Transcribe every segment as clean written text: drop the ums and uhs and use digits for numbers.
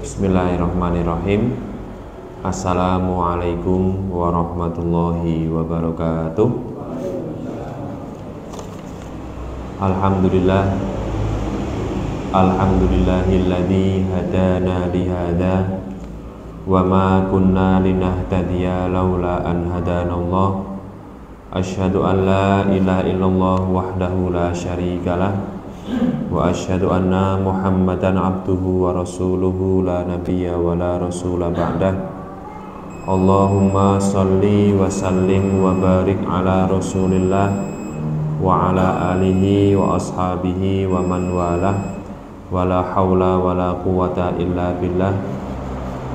Bismillahirrahmanirrahim. Assalamualaikum warahmatullahi wabarakatuh. Alhamdulillah, alhamdulillahilladzi hadana lihada wa ma kunna linahtadiya laula an hadanallah. Asyhadu an la ilaha illallah wahdahu la syarikalah wa asyhadu anna Muhammadan abduhu wa rasuluhu la nabiyya wa la rasula ba'dah. Allahumma salli wa sallim wa barik ala rasulillah wa ala alihi wa ashabihi wa man walah wa la hawla wa la quwata illa billah.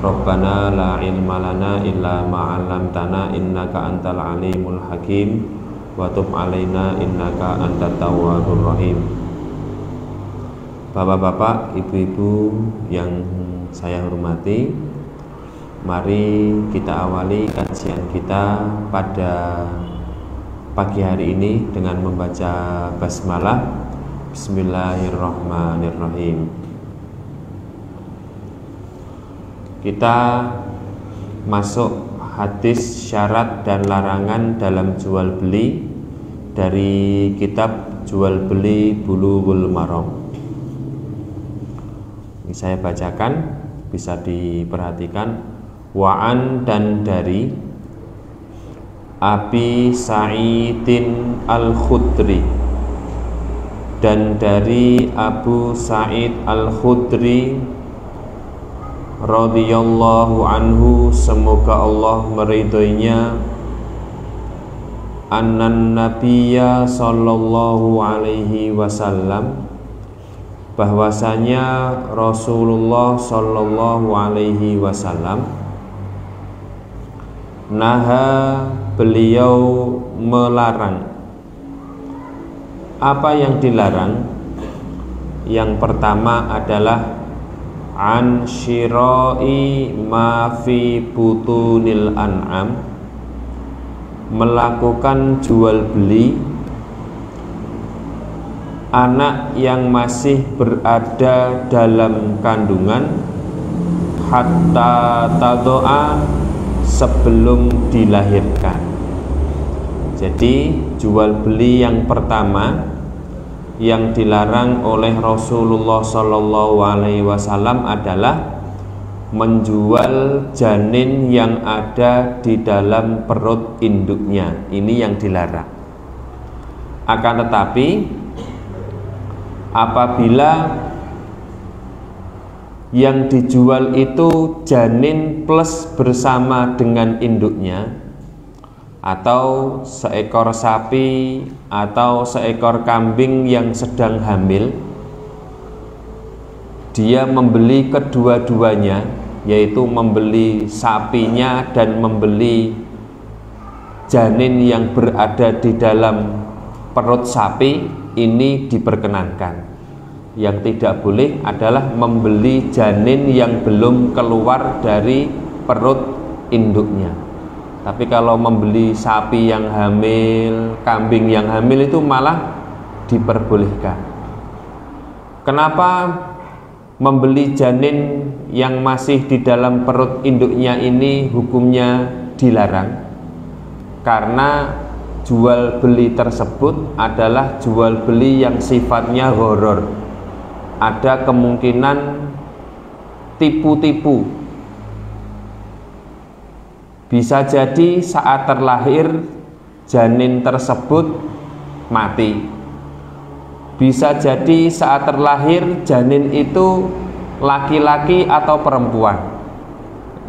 Rabbana la ilma lana illa ma 'allamtana innaka antal alimul hakim wa tub alaina innaka antat tawwabur rahim. Bapak-bapak, ibu-ibu yang saya hormati, mari kita awali kajian kita pada pagi hari ini dengan membaca basmalah. Bismillahirrahmanirrahim. Kita masuk hadis syarat dan larangan dalam jual beli dari kitab Jual Beli Bulughul Maram. Ini saya bacakan, bisa diperhatikan. Wa'an, dan dari Abi Sa'idin Al-Khudri, dan dari Abu Sa'id Al-Khudri radhiyallahu anhu, semoga Allah meridhoinya, annan nabiyya sallallahu alaihi wasallam, bahwasanya Rasulullah sallallahu alaihi wasallam naha, beliau melarang. Apa yang dilarang? Yang pertama adalah an syira'i ma fi butunil an'am, melakukan jual beli anak yang masih berada dalam kandungan, hatta tado'a, sebelum dilahirkan. Jadi jual beli yang pertama yang dilarang oleh Rasulullah Shallallahu Alaihi Wasallam adalah menjual janin yang ada di dalam perut induknya. Ini yang dilarang. Akan tetapi apabila yang dijual itu janin plus bersama dengan induknya, atau seekor sapi atau seekor kambing yang sedang hamil, dia membeli kedua-duanya, yaitu membeli sapinya dan membeli janin yang berada di dalam perut sapi, ini diperkenankan. Yang tidak boleh adalah membeli janin yang belum keluar dari perut induknya. Tapi kalau membeli sapi yang hamil, kambing yang hamil, itu malah diperbolehkan. Kenapa membeli janin yang masih di dalam perut induknya ini hukumnya dilarang? Karena jual beli tersebut adalah jual beli yang sifatnya gharar. Ada kemungkinan tipu-tipu. Bisa jadi saat terlahir janin tersebut mati. Bisa jadi saat terlahir janin itu laki-laki atau perempuan.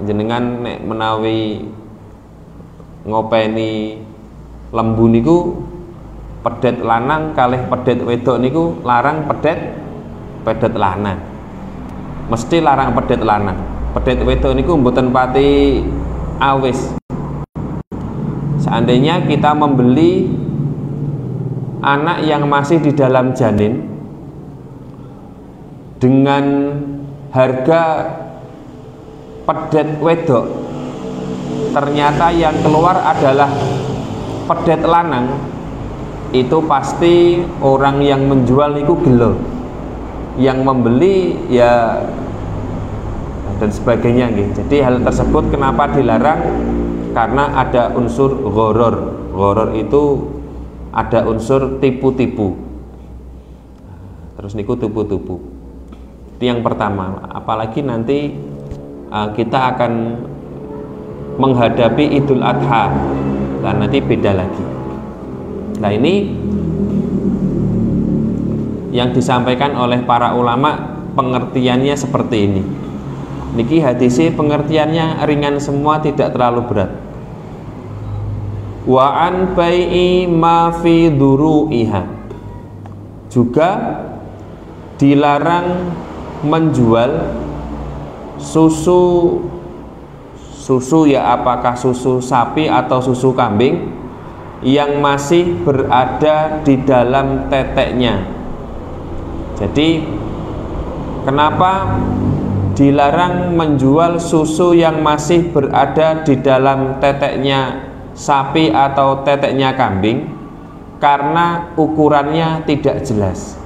Jenengan nek menawi ngopeni lembu niku pedet lanang kalih pedet wedok niku larang pedet lanang. Mesti larang pedet lanang. Pedet wedok niku mboten pati awis. Seandainya kita membeli anak yang masih di dalam janin dengan harga pedet wedok, ternyata yang keluar adalah pedet lanang, itu pasti orang yang menjual itu gelo. Yang membeli ya dan sebagainya nggih. Jadi hal tersebut kenapa dilarang? Karena ada unsur ghoror. Ghoror itu ada unsur tipu-tipu. Terus niku tipu-tipu. Itu yang pertama. Apalagi nanti kita akan menghadapi Idul Adha. Nah, nanti beda lagi. Nah, ini yang disampaikan oleh para ulama pengertiannya seperti ini. Niki hadisnya pengertiannya ringan semua, tidak terlalu berat. Wa an bai'i ma fi duru'iha. Juga dilarang menjual susu ya, apakah susu sapi atau susu kambing yang masih berada di dalam teteknya. Jadi kenapa dilarang menjual susu yang masih berada di dalam teteknya sapi atau teteknya kambing? Karena ukurannya tidak jelas.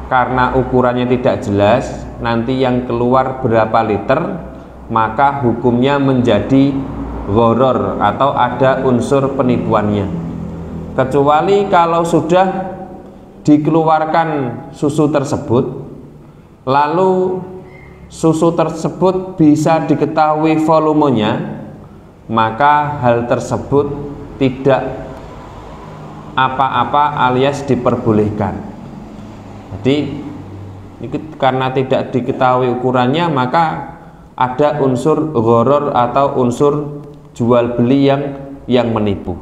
Karena ukurannya tidak jelas, nanti yang keluar berapa liter, maka hukumnya menjadi ghoror atau ada unsur penipuannya. Kecuali kalau sudah dikeluarkan susu tersebut, lalu susu tersebut bisa diketahui volumenya, maka hal tersebut tidak apa-apa alias diperbolehkan. Jadi karena tidak diketahui ukurannya, maka ada unsur ghoror atau unsur jual beli yang menipu.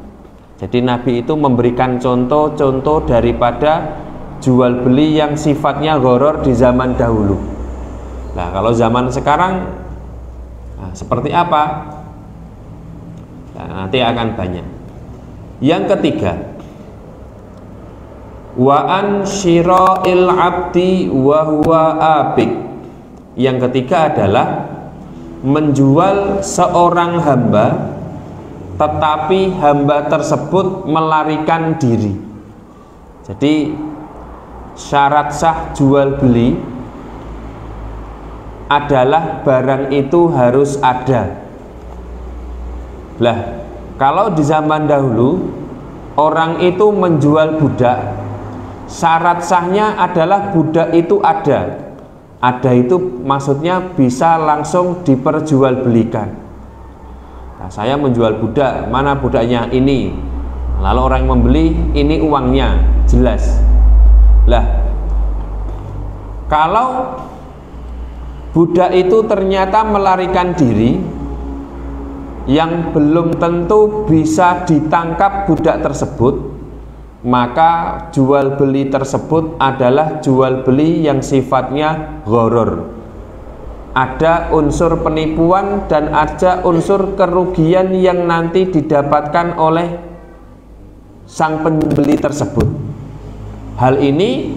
Jadi Nabi itu memberikan contoh-contoh daripada jual beli yang sifatnya ghoror di zaman dahulu. Nah, kalau zaman sekarang seperti apa? Nah, nanti akan banyak. Yang ketiga, wa an syira'il abdi wa huwa abik. Yang ketiga adalah menjual seorang hamba tetapi hamba tersebut melarikan diri. Jadi syarat sah jual beli adalah barang itu harus ada. Lah, kalau di zaman dahulu orang itu menjual budak, syarat sahnya adalah budak itu ada. Ada itu maksudnya bisa langsung diperjualbelikan. Nah, saya menjual budak, mana budaknya? Ini. Lalu orang yang membeli, ini uangnya, jelas. Lah, kalau budak itu ternyata melarikan diri, yang belum tentu bisa ditangkap budak tersebut, maka jual beli tersebut adalah jual beli yang sifatnya ghoror. Ada unsur penipuan dan ada unsur kerugian yang nanti didapatkan oleh sang pembeli tersebut. Hal ini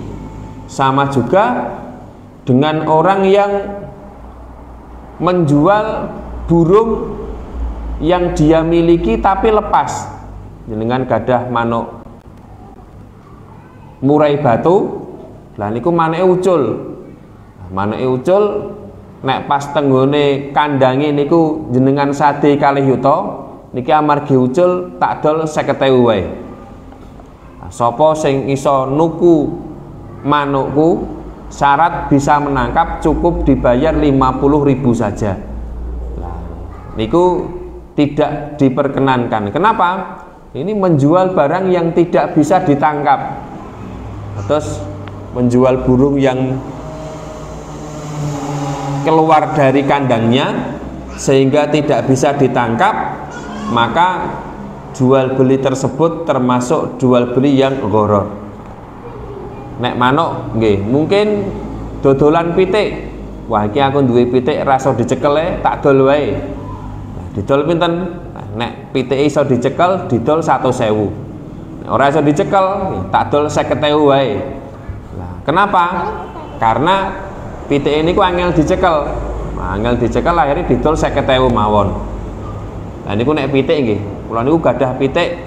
sama juga dengan orang yang menjual burung yang dia miliki tapi lepas, dengan gadah manuk murai batu. Lah niku maneke ucul. Maneke ucul nek pas tenggone kandange niku jenengan sade kalih yuta, niki amargi ucul tak dol 50.000 wae. Sapa sing iso nuku manukku, syarat bisa menangkap cukup dibayar 50.000 saja. Lah niku tidak diperkenankan. Kenapa? Ini menjual barang yang tidak bisa ditangkap. Terus menjual burung yang keluar dari kandangnya sehingga tidak bisa ditangkap, maka jual beli tersebut termasuk jual beli yang ghoror. Nek manuk nggih, mungkin dodolan pitik. Wah, iki aku duwe pitik rasa dicekel tak dol wae. Didol pinten? Nek pitik iso dicekel, didol 100.000. Ora iso dicekel, tak dol 50.000 wae. Nah, kenapa? Karena pitik ini ku angel dicekel. Nah, angel dicekel akhirnya didol 50.000 mawon. Nah niku nek pitik nggih, kula niku gadah pitik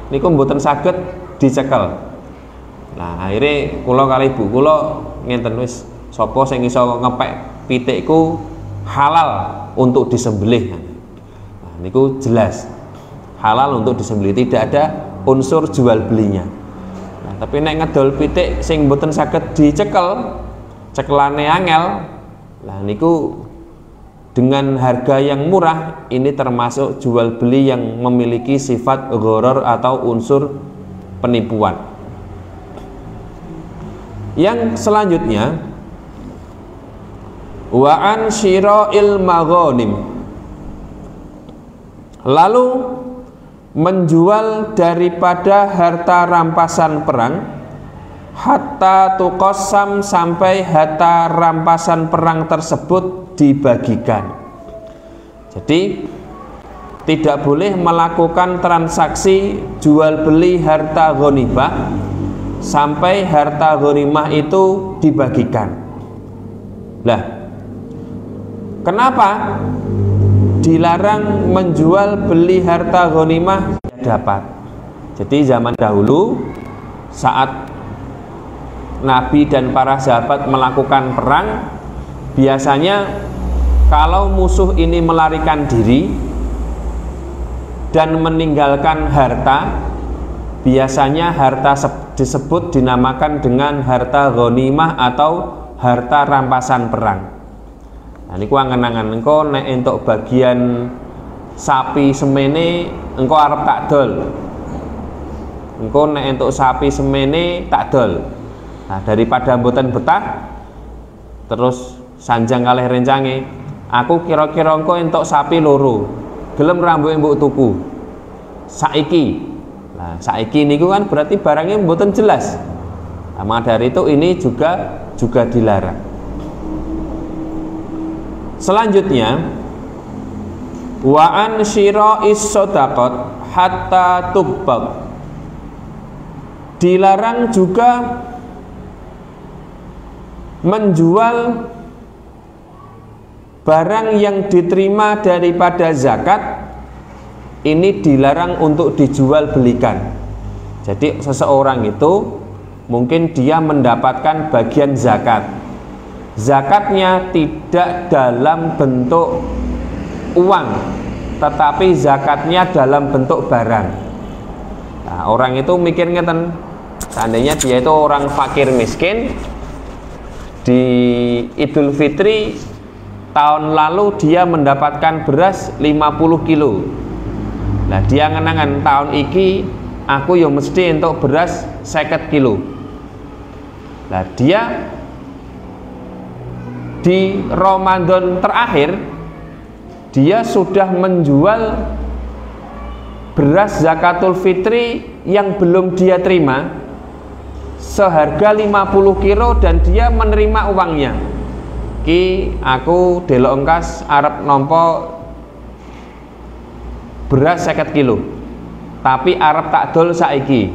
niku mboten saged dicekel. Nah, akhirnya kula kali ibu kula ngenten wis sapa sing iso ngepek pitikku halal untuk disembelih. Nah, niku jelas halal untuk disembelih, tidak ada unsur jual belinya. Nah, tapi nek ngedol pitik sing mboten saged dicekel, cekelane angel, lah niku dengan harga yang murah, ini termasuk jual beli yang memiliki sifat gharar atau unsur penipuan. Yang selanjutnya, wa an syira'il maghanim, lalu menjual daripada harta rampasan perang, hatta tuqassam, sampai harta rampasan perang tersebut dibagikan. Jadi tidak boleh melakukan transaksi jual beli harta ghanimah sampai harta ghanimah itu dibagikan. Lah, kenapa dilarang menjual beli harta ghanimah? Dapat. Jadi zaman dahulu saat Nabi dan para sahabat melakukan perang, biasanya kalau musuh ini melarikan diri dan meninggalkan harta, biasanya harta disebut dinamakan dengan harta ghanimah atau harta rampasan perang. Nah, niku angen-angen engko nek entuk bagian sapi semene engko arep tak dol. Engko nek entuk sapi semene tak dol. Nah, daripada mboten betah terus sanjang kalih rencange, aku kira-kira engko entuk sapi loro, gelem rambuke mbok tuku saiki. Nah, saiki niku kan berarti barangnya mboten jelas. Nah, maka dari itu ini juga dilarang. Selanjutnya, wa an syira'is shadaqat hatta tubbaq, dilarang juga menjual barang yang diterima daripada zakat, ini dilarang untuk dijual belikan. Jadi seseorang itu mungkin dia mendapatkan bagian zakat, zakatnya tidak dalam bentuk uang, tetapi zakatnya dalam bentuk barang. Nah, orang itu mikir ngeten, seandainya dia itu orang fakir miskin, di Idul Fitri tahun lalu dia mendapatkan beras 50 kilo. Nah, dia ngenangan tahun iki aku yo mesti untuk beras 50 kilo. Nah, dia di Ramadan terakhir dia sudah menjual beras zakatul fitri yang belum dia terima seharga 50 kilo dan dia menerima uangnya. Ki aku delok engkas arep nampa beras 50 kilo, tapi arep tak dol saiki.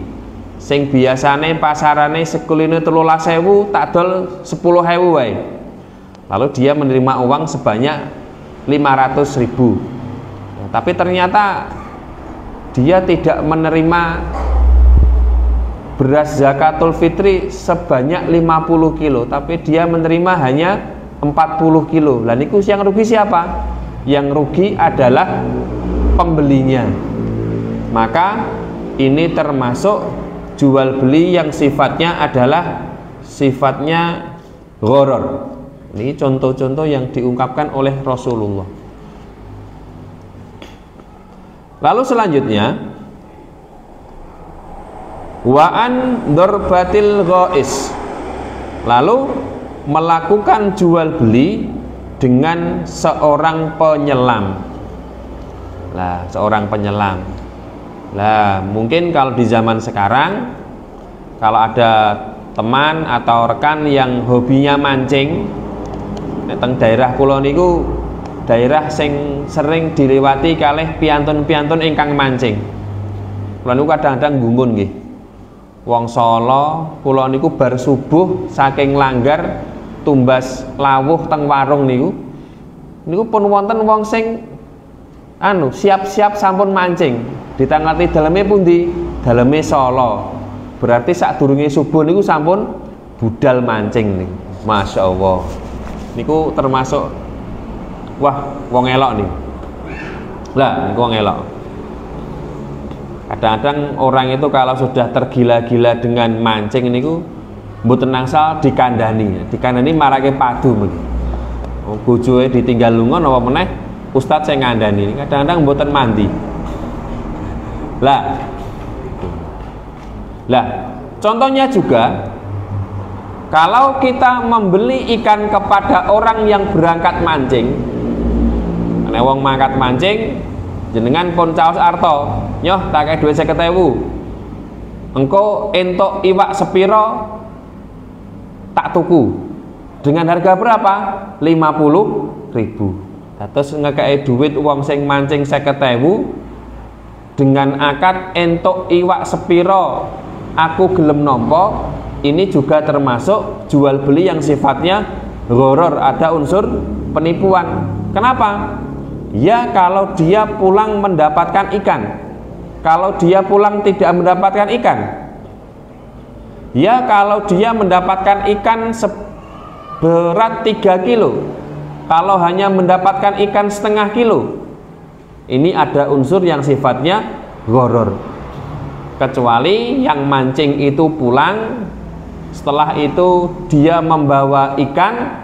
Sing biasane pasarane sekuline 13.000 tak dol 10.000 wae. Lalu dia menerima uang sebanyak 500.000. Ya, tapi ternyata dia tidak menerima beras zakatul fitri sebanyak 50 kilo, tapi dia menerima hanya 40 kilo. Lah niku yang rugi siapa? Yang rugi adalah pembelinya. Maka ini termasuk jual beli yang sifatnya adalah sifatnya gharar. Ini contoh-contoh yang diungkapkan oleh Rasulullah. Lalu selanjutnya, wa an darbatil ghais, lalu melakukan jual beli dengan seorang penyelam. Lah, seorang penyelam. Lah, mungkin kalau di zaman sekarang kalau ada teman atau rekan yang hobinya mancing, teng daerah kula niku daerah sing sering dilewati kalih piantun-piantun ingkang mancing. Kula niku kadang-kadang gumun nggih. Wong Solo kula niku bar subuh saking langgar tumbas lawuh teng warung niku pun wonten wong sing siap-siap sampun mancing. Ditangati daleme pundi? Daleme Solo. Berarti sadurunge subuh niku sampun budal mancing niku. Masya Allah. Niku termasuk wah wong elok nih. Lah niku wong elok. Kadang-kadang orang itu kalau sudah tergila-gila dengan mancing niku mboten nangsal dikandani marake padu mriki. Bojoe ditinggal lunga napa meneh ustaz sing ngandani. Kadang-kadang mboten mandi. Lah contohnya juga kalau kita membeli ikan kepada orang yang berangkat mancing, nek wong mangkat mancing jenengan pun caos arto, nyoh tak kei dhuwit 50.000. Engko entuk iwak sepiro tak tuku. Dengan harga berapa? 50.000. Terus ngekei dhuwit wong sing mancing 50.000 dengan akad entuk iwak sepiro aku gelem nompo. Ini juga termasuk jual beli yang sifatnya gharar, ada unsur penipuan. Kenapa? Ya kalau dia pulang mendapatkan ikan, kalau dia pulang tidak mendapatkan ikan, ya kalau dia mendapatkan ikan seberat 3 kilo, kalau hanya mendapatkan ikan setengah kilo, ini ada unsur yang sifatnya gharar. Kecuali yang mancing itu pulang, setelah itu dia membawa ikan,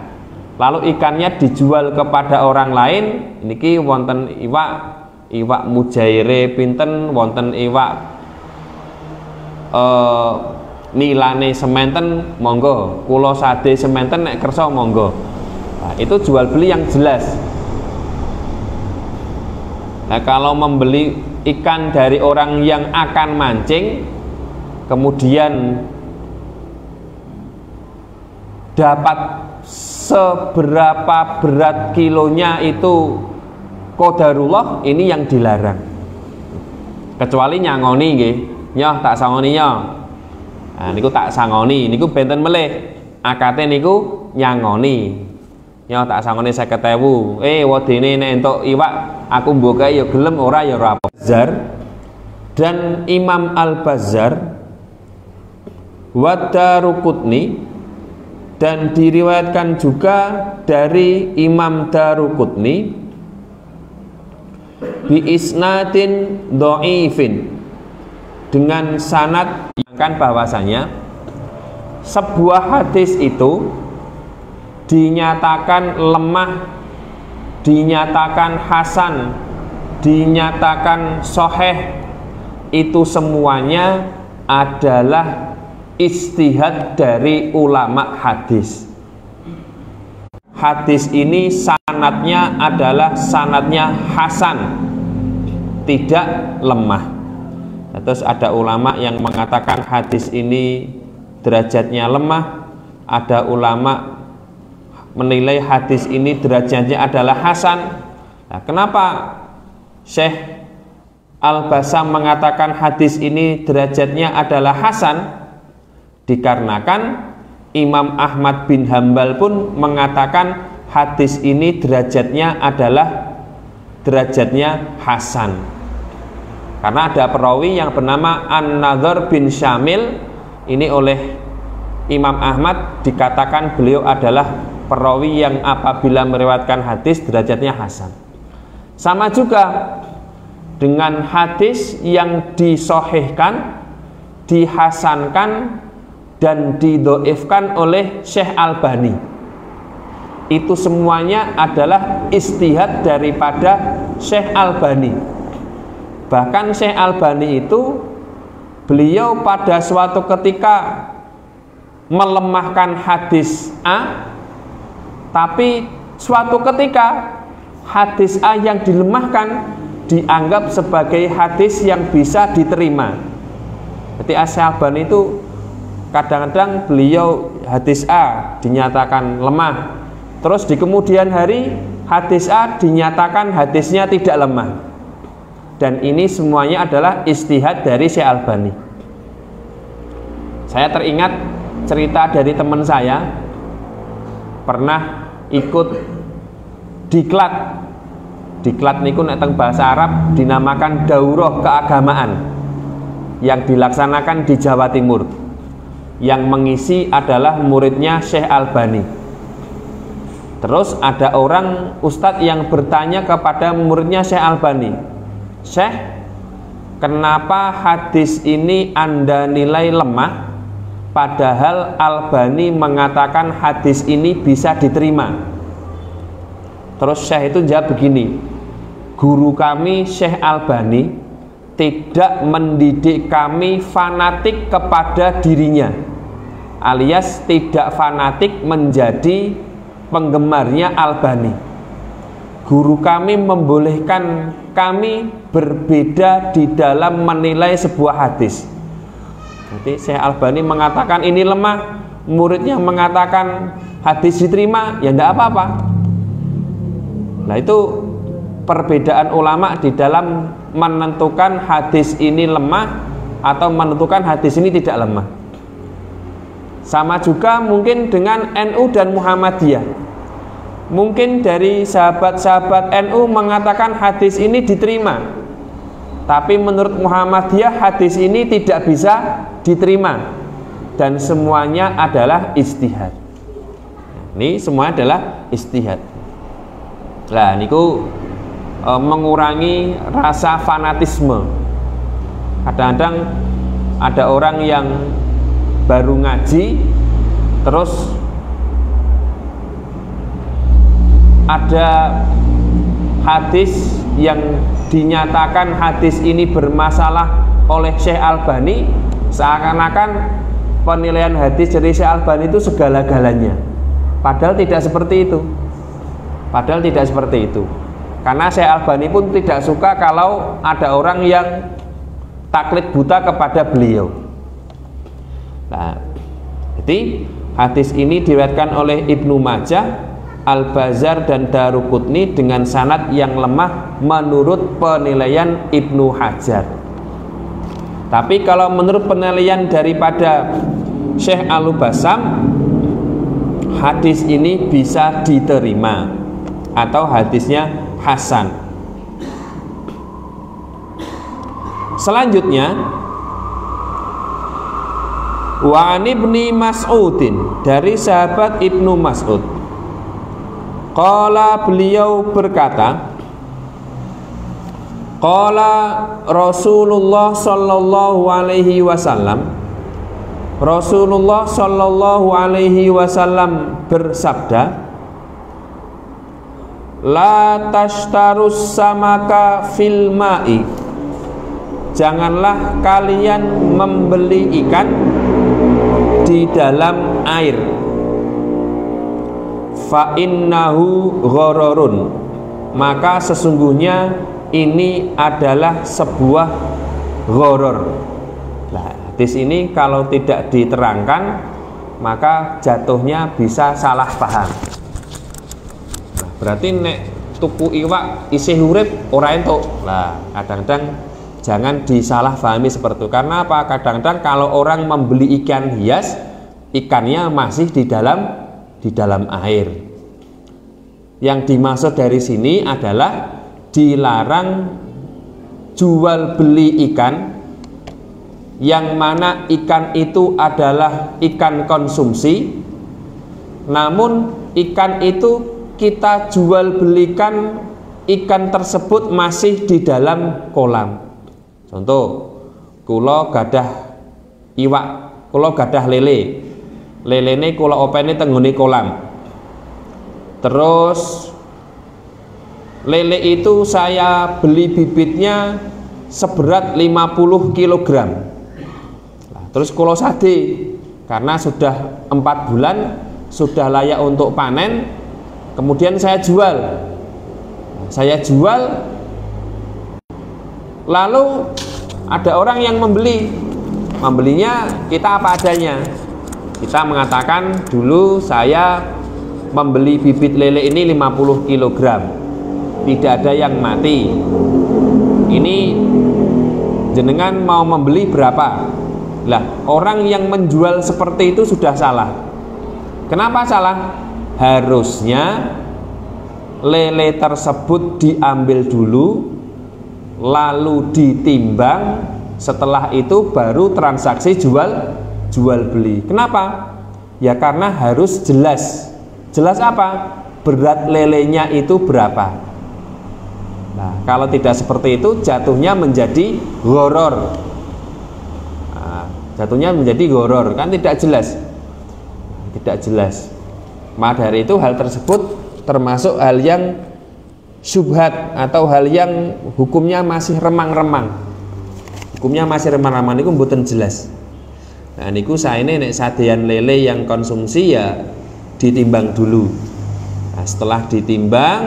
lalu ikannya dijual kepada orang lain. Niki wonten iwak mujaire pinten, wonten iwak nilane sementen, monggo. Kula sade sementen nek kersa monggo. Nah, itu jual beli yang jelas. Nah, kalau membeli ikan dari orang yang akan mancing, kemudian dapat seberapa berat kilonya itu qadarullah, ini yang dilarang. Kecuali nyangoni nggih, nyoh tak sangoni nyoh. Nah niku tak sangoni, niku benten melih. Akate niku nyangoni. Nyoh tak sangoni 50.000. Wedine nek entuk iwak aku mbokae ya gelem, ora ya ora apa. Dan Imam Al-Bazzar wa Daruqutni, dan diriwayatkan juga dari Imam Daruqutni bi isnadin dhaifin, dengan sanad yang bahwasanya sebuah hadis itu dinyatakan lemah, dinyatakan hasan, dinyatakan sahih, itu semuanya adalah ijtihad dari ulama hadis. Hadis ini sanadnya adalah sanadnya hasan, tidak lemah. Terus ada ulama yang mengatakan hadis ini derajatnya lemah, ada ulama menilai hadis ini derajatnya adalah hasan. Nah, kenapa Syekh Al-Bassam mengatakan hadis ini derajatnya adalah hasan? Dikarenakan Imam Ahmad bin Hambal pun mengatakan hadis ini derajatnya adalah derajatnya hasan. Karena ada perawi yang bernama An-Nadhr bin Syamil, ini oleh Imam Ahmad dikatakan beliau adalah perawi yang apabila meriwayatkan hadis derajatnya hasan. Sama juga dengan hadis yang disahihkan, dihasankan dan didhaifkan oleh Syekh Albani. Itu semuanya adalah ijtihad daripada Syekh Albani. Bahkan Syekh Albani itu beliau pada suatu ketika melemahkan hadis A, tapi suatu ketika hadis A yang dilemahkan dianggap sebagai hadis yang bisa diterima. Jadi Syekh Albani itu kadang-kadang beliau hadis A dinyatakan lemah, terus di kemudian hari hadis A dinyatakan hadisnya tidak lemah. Dan ini semuanya adalah ijtihad dari Syekh Albani. Saya teringat cerita dari teman saya, pernah ikut diklat. Diklat niku nek teng bahasa Arab dinamakan daurah keagamaan yang dilaksanakan di Jawa Timur. Yang mengisi adalah muridnya Syekh Albani. Terus ada orang ustadz yang bertanya kepada muridnya Syekh Albani, Syekh, kenapa hadis ini Anda nilai lemah, padahal Albani mengatakan hadis ini bisa diterima? Terus Syekh itu jawab begini, guru kami Syekh Albani tidak mendidik kami fanatik kepada dirinya, alias tidak fanatik menjadi penggemarnya Albani. Guru kami membolehkan kami berbeda di dalam menilai sebuah hadis. Nanti Syekh Albani mengatakan ini lemah, muridnya mengatakan hadis diterima, ya tidak apa-apa. Nah, itu perbedaan ulama di dalam menentukan hadis ini lemah atau menentukan hadis ini tidak lemah. Sama juga mungkin dengan NU dan Muhammadiyah. Mungkin dari sahabat-sahabat NU mengatakan hadis ini diterima, tapi menurut Muhammadiyah hadis ini tidak bisa diterima, dan semuanya adalah ijtihad. Ini semua adalah ijtihad. Lah niku mengurangi rasa fanatisme. Kadang-kadang ada orang yang baru ngaji, terus ada hadis yang dinyatakan hadis ini bermasalah oleh Syekh Albani, seakan-akan penilaian hadis dari Syekh Albani itu segala-galanya. Padahal tidak seperti itu. Karena Syekh Albani pun tidak suka kalau ada orang yang taklid buta kepada beliau. Nah, jadi hadis ini diriwayatkan oleh Ibnu Majah, Al-Bazzar dan Daruqutni dengan sanad yang lemah menurut penilaian Ibnu Hajar. Tapi kalau menurut penilaian daripada Syekh Al-Bassam, hadis ini bisa diterima atau hadisnya hasan. Selanjutnya, wa an Ibni Mas'udin, dari sahabat Ibnu Mas'ud, qala, beliau berkata, qala Rasulullah sallallahu alaihi wasallam, Rasulullah sallallahu alaihi wasallam bersabda, la tashtarus samaka fil ma'i, janganlah kalian membeli ikan di dalam air, fa innahu ghororun, maka sesungguhnya ini adalah sebuah ghoror. Nah, hadis ini kalau tidak diterangkan maka jatuhnya bisa salah paham. Nah, berarti nek tuku iwak isih urip ora entuk. Lah, kadang-kadang jangan disalahpahami seperti itu. Karena apa? Kadang-kadang kalau orang membeli ikan hias, ikannya masih di dalam air. Yang dimaksud dari sini adalah dilarang jual beli ikan yang mana ikan itu adalah ikan konsumsi, namun ikan itu kita jual belikan ikan tersebut masih di dalam kolam. Contoh, kula gadah iwak, kula gadah lele. Lelene kula openi tenggone kolam. Terus lele itu saya beli bibitnya seberat 50 kg. Nah, terus kula sade karena sudah 4 bulan, sudah layak untuk panen. Kemudian saya jual. Lalu ada orang yang membelinya kita apa adanya. Kita mengatakan dulu saya membeli bibit lele ini 50 kg, tidak ada yang mati. Ini jenengan mau membeli berapa? Lah, orang yang menjual seperti itu sudah salah. Kenapa salah? Harusnya lele tersebut diambil dulu, lalu ditimbang, setelah itu baru transaksi jual beli. Kenapa? Ya karena harus jelas. Jelas apa? berat lelenya itu berapa. Nah, kalau tidak seperti itu jatuhnya menjadi gharar. Nah, jatuhnya menjadi gharar, kan tidak jelas. Tidak jelas. Maka dari itu hal tersebut termasuk hal yang syubhat atau hal yang hukumnya masih remang-remang. Hukumnya masih remang-remang niku mboten jelas. Nah niku saene nek sadean lele yang konsumsi ya ditimbang dulu. Nah, setelah ditimbang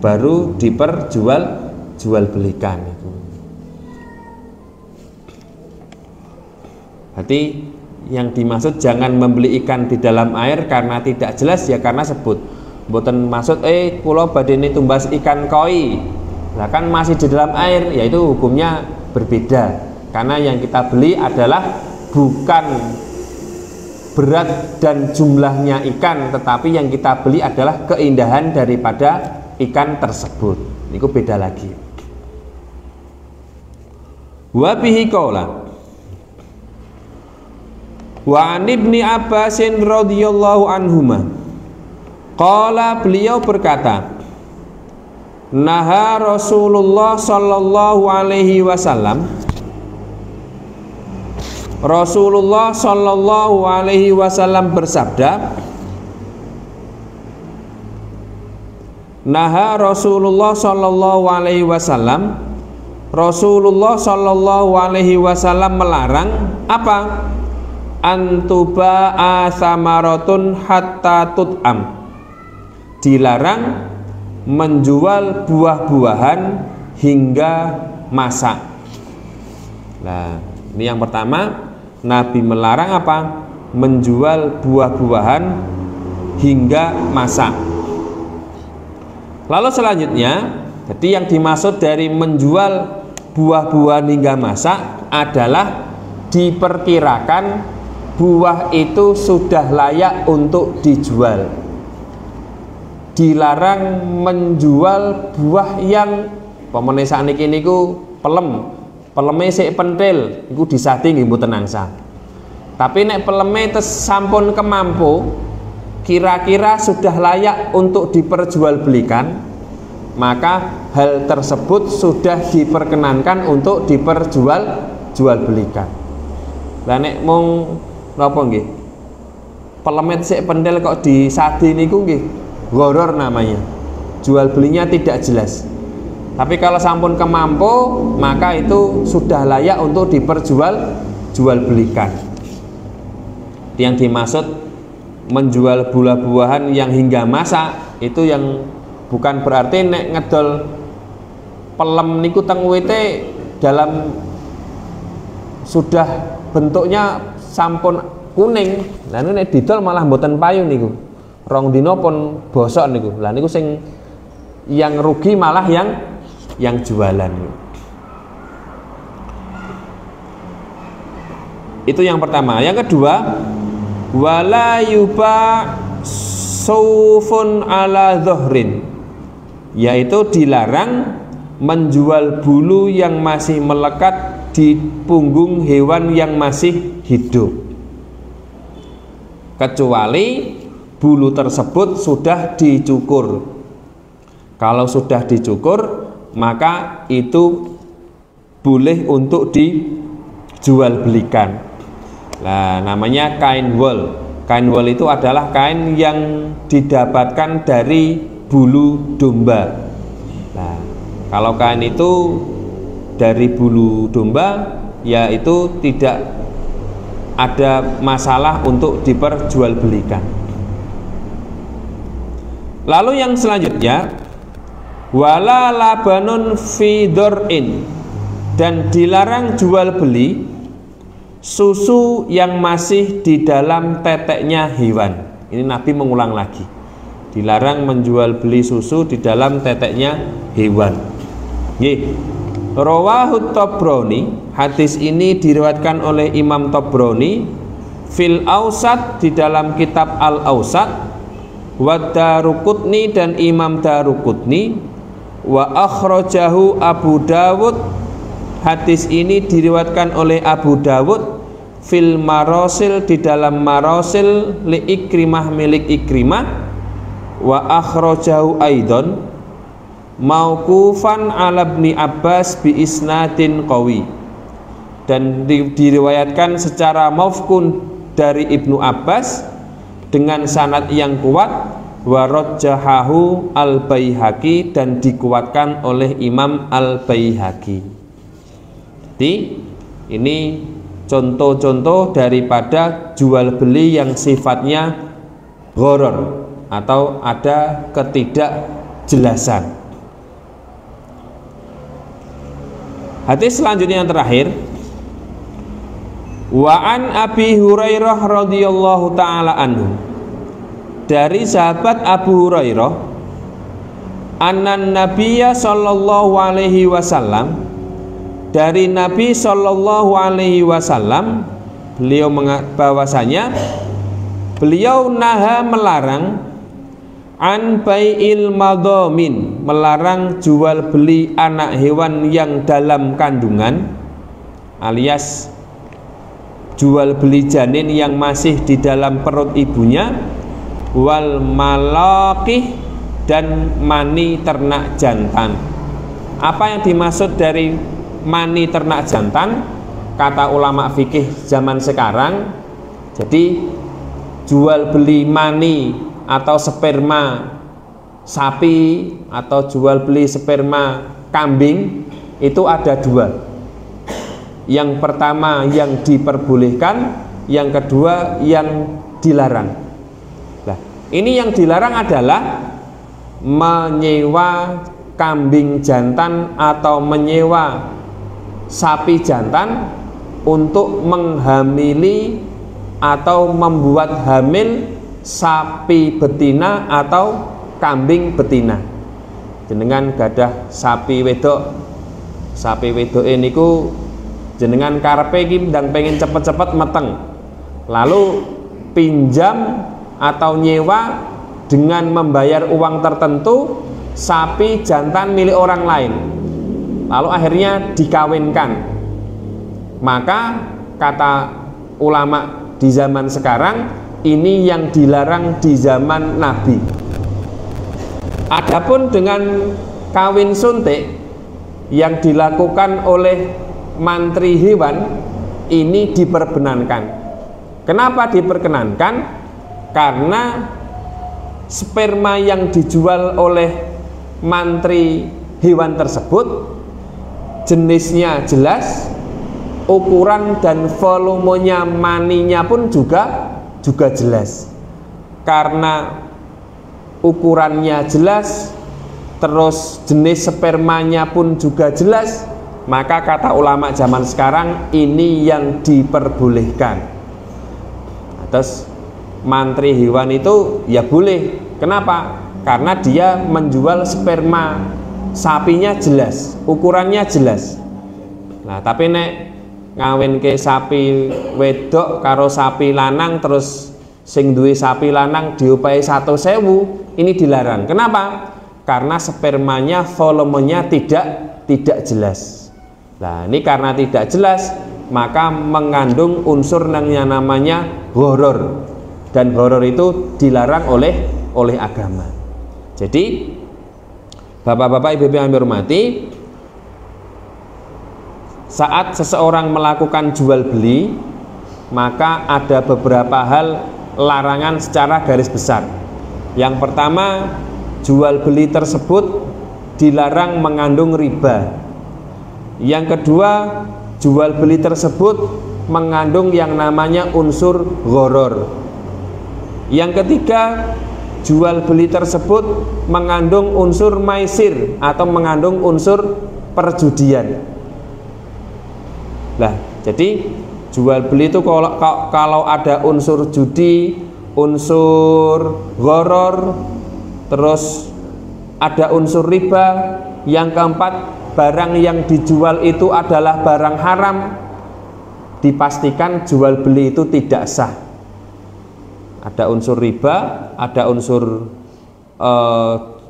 baru jual belikan itu. Berarti yang dimaksud jangan membeli ikan di dalam air karena tidak jelas ya karena sebut. Mboten maksud kula badhe tumbas ikan koi. Lah kan masih di dalam air, yaitu hukumnya berbeda. Karena yang kita beli adalah bukan berat dan jumlahnya ikan, tetapi yang kita beli adalah keindahan daripada ikan tersebut. Niku beda lagi. Wa bihi qaula wa an ibni Abbasin radhiyallahu anhuma qala, beliau berkata, naha Rasulullah sallallahu alaihi wasallam, Rasulullah sallallahu alaihi wasallam bersabda, naha Rasulullah sallallahu alaihi wasallam, Rasulullah sallallahu alaihi wasallam melarang apa? Antuba'a samaratun hatta tut'am, dilarang menjual buah-buahan hingga masak. Nah, ini yang pertama, Nabi melarang apa? Menjual buah-buahan hingga masak. Lalu selanjutnya, jadi yang dimaksud dari menjual buah-buahan hingga masak adalah diperkirakan buah itu sudah layak untuk dijual. Dilarang menjual buah yang pemene sakniki niku peleme sik pentil iku disadi nggih mboten angsa. Tapi nek peleme sampun kemampu, kira-kira sudah layak untuk diperjualbelikan, maka hal tersebut sudah diperkenankan untuk diperjualbelikan. Lah nek mung napa nggih? Pelemet sik pendel kok disadi niku nggih gharar namanya. Jual belinya tidak jelas. Tapi kalau sampun kemampu, maka itu sudah layak untuk diperjualbelikan. Yang dimaksud menjual buah-buahan yang hingga masak itu yang bukan berarti nek ngedol pelem niku teng wite dalam sudah bentuknya sampun kuning, lah nek didol malah mboten payu niku. Rong dina pun bosok niku. Lah niku sing yang rugi malah yang jualan. Itu yang pertama. Yang kedua, wala yuba saufun ala dhuhrin, yaitu dilarang menjual bulu yang masih melekat di punggung hewan yang masih hidup, kecuali bulu tersebut sudah dicukur. Kalau sudah dicukur, maka itu boleh untuk dijual belikan. Nah, namanya kain wol. Kain wol itu adalah kain yang didapatkan dari bulu domba. Nah, kalau kain itu dari bulu domba, ya itu tidak ada masalah untuk diperjualbelikan. Lalu yang selanjutnya, wala labanun fi dor'in, dan dilarang jual beli susu yang masih di dalam teteknya hewan. Ini Nabi mengulang lagi, dilarang menjual beli susu di dalam teteknya hewan. Rawahu Tabrani, hadis ini diriwayatkan oleh Imam Tabrani fil Awsat, di dalam kitab Al Awsat, wa Daruqutni, dan Imam Daruqutni, wa akhrajahu Abu Dawud, hadis ini diriwayatkan oleh Abu Dawud fil Marasil, di dalam Marasil li Ikrimah, milik Ikrimah, wa akhrajahu aidan mauqufan ala Ibni Abbas bi isnadin qawi, dan diriwayatkan secara mauquf dari Ibnu Abbas dengan sanad yang kuat, wa rajjahahu al-Baihaqi, dan dikuatkan oleh Imam al-Baihaqi. Jadi ini contoh-contoh daripada jual beli yang sifatnya gharar atau ada ketidakjelasan. Hadis selanjutnya yang terakhir, wa an Abi Hurairah radhiyallahu taala anhu, dari sahabat Abu Hurairah, annan Nabiyya sallallahu alaihi wasallam, dari Nabi sallallahu alaihi wasallam, beliau bahwasanya beliau naha melarang an bai'il madhamin, melarang jual beli anak hewan yang dalam kandungan, alias jual beli janin yang masih di dalam perut ibunya, wal malaqih, dan mani ternak jantan. Apa yang dimaksud dari mani ternak jantan? Kata ulama fikih zaman sekarang, jadi jual beli mani atau sperma sapi atau jual beli sperma kambing itu ada dua. Yang pertama yang diperbolehkan, yang kedua yang dilarang. Nah, ini yang dilarang adalah menyewa kambing jantan atau menyewa sapi jantan untuk menghamili atau membuat hamil sapi betina atau kambing betina. Jenengan gadah sapi wedok, sapi wedok ini ku jenengan karepe iki ndang pengen cepet-cepet meteng, lalu pinjam atau nyewa dengan membayar uang tertentu sapi jantan milik orang lain, lalu akhirnya dikawinkan. Maka kata ulama di zaman sekarang, ini yang dilarang di zaman Nabi. Adapun dengan kawin suntik yang dilakukan oleh mantri hewan, ini diperkenankan. Kenapa diperkenankan? Karena sperma yang dijual oleh mantri hewan tersebut jenisnya jelas, ukuran dan volumenya maninya pun juga jelas. Karena ukurannya jelas, terus jenis spermanya pun juga jelas, maka kata ulama zaman sekarang ini yang diperbolehkan. Terus mantri hewan itu ya boleh. Kenapa? Karena dia menjual sperma sapinya jelas, ukurannya jelas. Nah, tapi nek ngawin ke sapi wedok karo sapi lanang, terus sing duwe sapi lanang diopahi 100.000, ini dilarang. Kenapa? Karena spermanya volumenya tidak jelas. Nah, ini karena tidak jelas, maka mengandung unsur yang namanya gharar, dan gharar itu dilarang oleh agama. Jadi bapak-bapak, ibu-ibu yang hormati, saat seseorang melakukan jual beli, maka ada beberapa hal larangan secara garis besar. Yang pertama, jual beli tersebut dilarang mengandung riba. Yang kedua, jual beli tersebut mengandung yang namanya unsur gharar. Yang ketiga, jual beli tersebut mengandung unsur maisir atau mengandung unsur perjudian. Nah, jadi jual beli itu kalau ada unsur judi, unsur gharar, terus ada unsur riba. Yang keempat, barang yang dijual itu adalah barang haram, dipastikan jual beli itu tidak sah. Ada unsur riba, ada unsur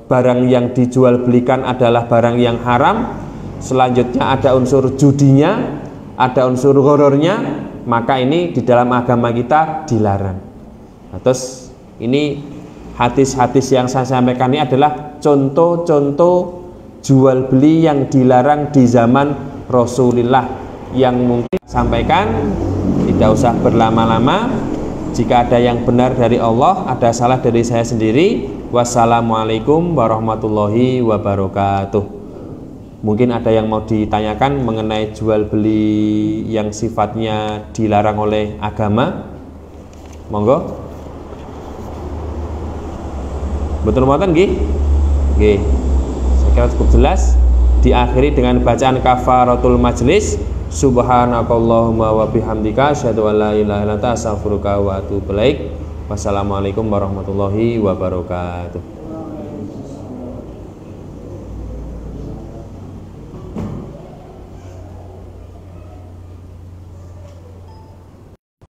barang yang dijual belikan adalah barang yang haram, selanjutnya ada unsur judinya, ada unsur ghararnya, maka ini di dalam agama kita dilarang. Nah, terus ini hadis-hadis yang saya sampaikan ini adalah contoh-contoh jual beli yang dilarang di zaman Rasulullah yang mungkin sampaikan, tidak usah berlama-lama. Jika ada yang benar dari Allah, ada salah dari saya sendiri. Wassalamualaikum warahmatullahi wabarakatuh. Mungkin ada yang mau ditanyakan mengenai jual beli yang sifatnya dilarang oleh agama. Monggo. Betul mboten nggih? Nggih. Saya kira cukup jelas. Diakhiri dengan bacaan kafaratul majlis. Subhanakallahumma wa bihamdika asyhadu an la ilaha illa anta astaghfiruka wa atubu ilaik. Wassalamualaikum warahmatullahi wabarakatuh.